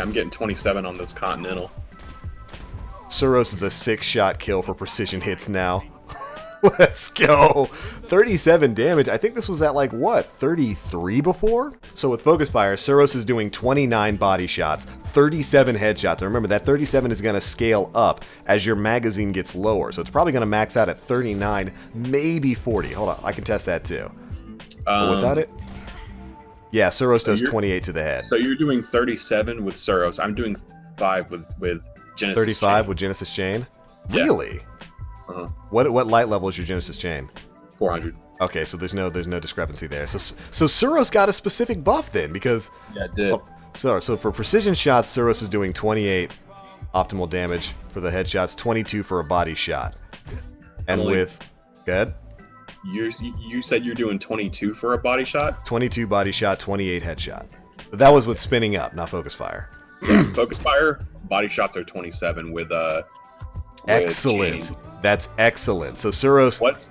Yeah, I'm getting 27 on this Continental. Suros is a 6-shot kill for precision hits now. Let's go. 37 damage. I think this was at like, what, 33 before? So with Focus Fire, Suros is doing 29 body shots, 37 headshots. And remember, that 37 is going to scale up as your magazine gets lower. So it's probably going to max out at 39, maybe 40. Hold on, I can test that too. But without it? Yeah, Suros does 28 to the head. So you're doing 37 with Suros. I'm doing 5 with Genesis 35 Chain. with Genesis Chain? Yeah. Really? Uh-huh. What light level is your Genesis Chain? 400. Okay, so there's no discrepancy there. So Suros got a specific buff then, because Yeah, it did. so for precision shots, Suros is doing 28 optimal damage for the headshots, 22 for a body shot, and with good You said you're doing 22 for a body shot? 22 body shot, 28 headshot. But that was with spinning up, not focus fire. Yeah, Focus Fire, body shots are 27 with Excellent. chain. That's excellent. So Suros What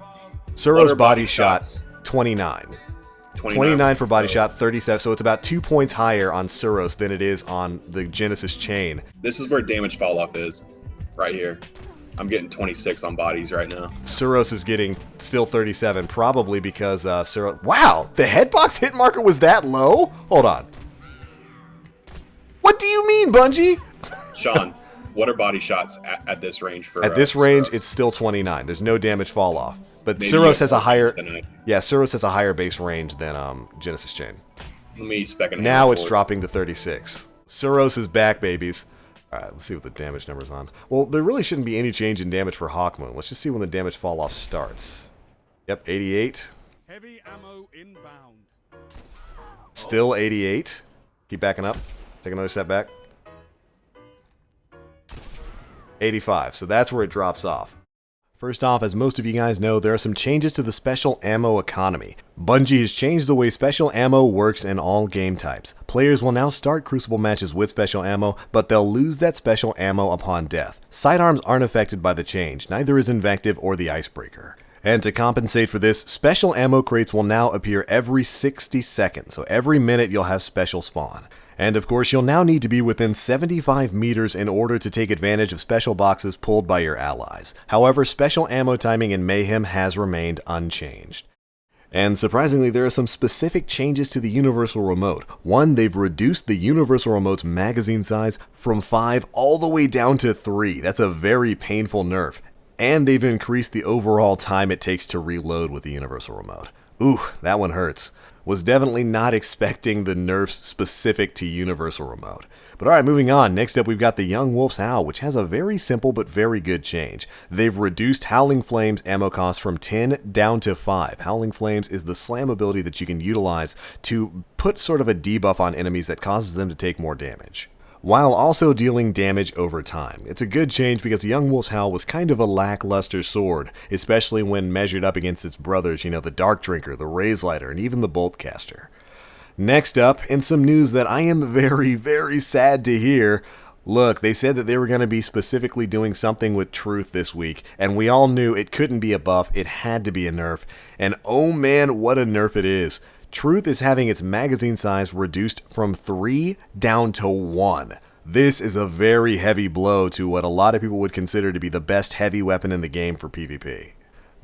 Suros are body body shot shots? 29. 29 for body shot, 37. So it's about 2 points higher on Suros than it is on the Genesis Chain. This is where damage fall off is, right here. I'm getting 26 on bodies right now. Suros is getting still 37, probably because Suros... Wow! The headbox hit marker was that low? Hold on. What do you mean, Bungie? Sean, what are body shots at this range for? At this range, Suros? it's still 29. There's no damage fall off. But Maybe Suros you has a have higher... than I- Yeah, Suros has a higher base range than Genesis Chain. Let me spec it. Now it's dropping to 36. Suros is back, babies. Alright, let's see what the damage number's on. Well, there really shouldn't be any change in damage for Hawkmoon. Let's just see when the damage fall off starts. Yep, 88. Heavy ammo inbound. Still 88. Keep backing up. Take another step back. 85. So that's where it drops off. First off, as most of you guys know, there are some changes to the special ammo economy. Bungie has changed the way special ammo works in all game types. Players will now start Crucible matches with special ammo, but they'll lose that special ammo upon death. Sidearms aren't affected by the change, neither is Invective or the Icebreaker. And to compensate for this, special ammo crates will now appear every 60 seconds, so every minute you'll have special spawn. And of course, you'll now need to be within 75 meters in order to take advantage of special boxes pulled by your allies. However, special ammo timing in Mayhem has remained unchanged. And surprisingly, there are some specific changes to the Universal Remote. One, they've reduced the Universal Remote's magazine size from 5 all the way down to 3. That's a very painful nerf. And they've increased the overall time it takes to reload with the Universal Remote. Ooh, that one hurts. Was definitely not expecting the nerfs specific to Universal Remote. But alright, moving on. Next up, we've got the Young Wolf's Howl, which has a very simple but very good change. They've reduced Howling Flame's ammo cost from 10 down to 5. Howling Flames is the slam ability that you can utilize to put sort of a debuff on enemies that causes them to take more damage, while also dealing damage over time. It's a good change because the Young Wolf's Howl was kind of a lackluster sword, especially when measured up against its brothers, you know, the Dark Drinker, the Razelighter, and even the Boltcaster. Next up, in some news that I am very, very sad to hear, look, they said that they were going to be specifically doing something with Truth this week, and we all knew it couldn't be a buff, it had to be a nerf, and oh man, what a nerf it is. Truth is having its magazine size reduced from 3 down to 1. This is a very heavy blow to what a lot of people would consider to be the best heavy weapon in the game for PvP.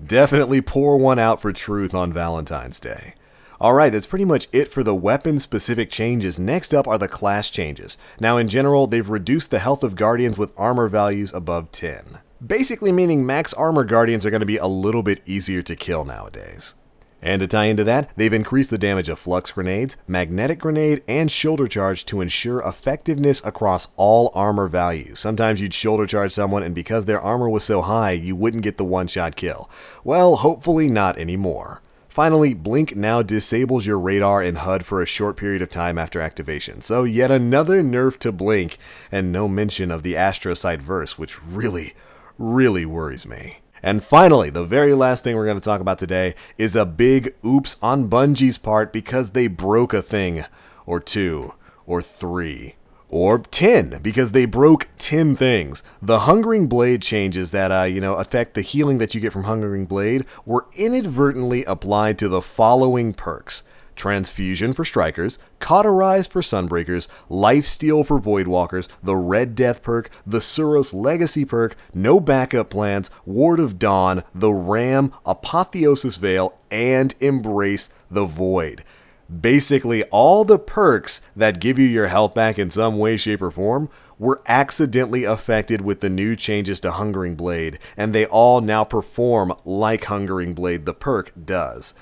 Definitely pour one out for Truth on Valentine's Day. Alright, that's pretty much it for the weapon-specific changes. Next up are the class changes. Now, in general, they've reduced the health of Guardians with armor values above 10. Basically meaning max armor Guardians are going to be a little bit easier to kill nowadays. And to tie into that, they've increased the damage of Flux Grenades, Magnetic Grenade, and Shoulder Charge to ensure effectiveness across all armor values. Sometimes you'd shoulder charge someone, and because their armor was so high, you wouldn't get the one-shot kill. Well, hopefully not anymore. Finally, Blink now disables your radar and HUD for a short period of time after activation, so yet another nerf to Blink, and no mention of the Astrocyte verse, which really worries me. And finally, the very last thing we're going to talk about today is a big oops on Bungie's part because they broke a thing, or 2, or 3, or 10, because they broke 10 things. The Hungering Blade changes that, affect the healing that you get from Hungering Blade were inadvertently applied to the following perks: Transfusion for Strikers, Cauterized for Sunbreakers, Lifesteal for Voidwalkers, the Red Death perk, the Suros Legacy perk, No Backup Plans, Ward of Dawn, the Ram, Apotheosis Veil, and Embrace the Void. Basically, all the perks that give you your health back in some way, shape, or form were accidentally affected with the new changes to Hungering Blade, and they all now perform like Hungering Blade, the perk, does.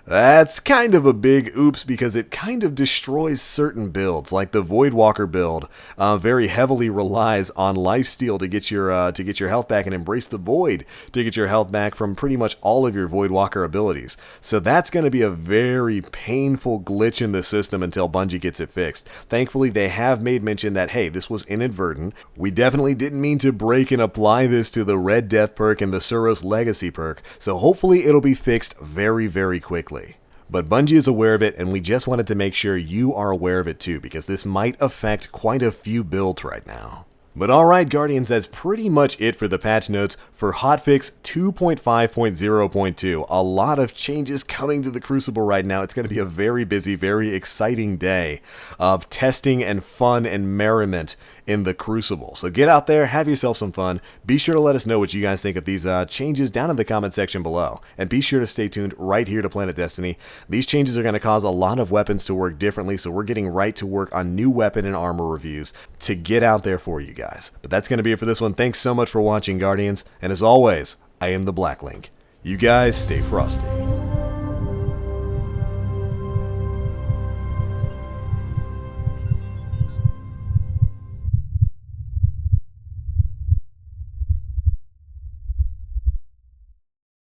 That's kind of a big oops because it kind of destroys certain builds, like the Voidwalker build. Very heavily relies on Lifesteal to get your health back, and Embrace the Void to get your health back from pretty much all of your Voidwalker abilities. So that's going to be a very painful glitch in the system until Bungie gets it fixed. Thankfully, they have made mention that, hey, this was inadvertent. We definitely didn't mean to break and apply this to the Red Death perk and the Suros Legacy perk. So hopefully it'll be fixed very, very quickly. But Bungie is aware of it, and we just wanted to make sure you are aware of it too, because this might affect quite a few builds right now. But alright, Guardians, that's pretty much it for the patch notes for HotFix 2.5.0.2. A lot of changes coming to the Crucible right now. It's going to be a very busy, very exciting day of testing and fun and merriment in the Crucible. So get out there, have yourself some fun. Be sure to let us know what you guys think of these changes down in the comment section below. And be sure to stay tuned right here to Planet Destiny. These changes are going to cause a lot of weapons to work differently, so we're getting right to work on new weapon and armor reviews to get out there for you guys. But that's going to be it for this one. Thanks so much for watching, Guardians. And as always, I am the Black Link. You guys stay frosty.